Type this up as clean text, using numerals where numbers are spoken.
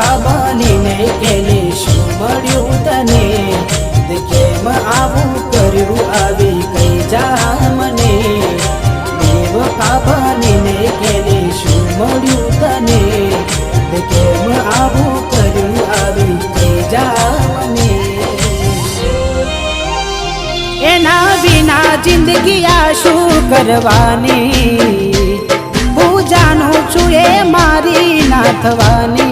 બેવફા બનીને કેને શું મળ્યું તને? કેમ આવું કર્યું આવી કઈ જા મને? બેવફા બનીને કેને શું મળ્યું તને? કેમ આવું કર્યું આવી કઈ જા મને? એના વિના જિંદગી આ શું કરવાની? હું જાણું છું એ મારી ના થવાની.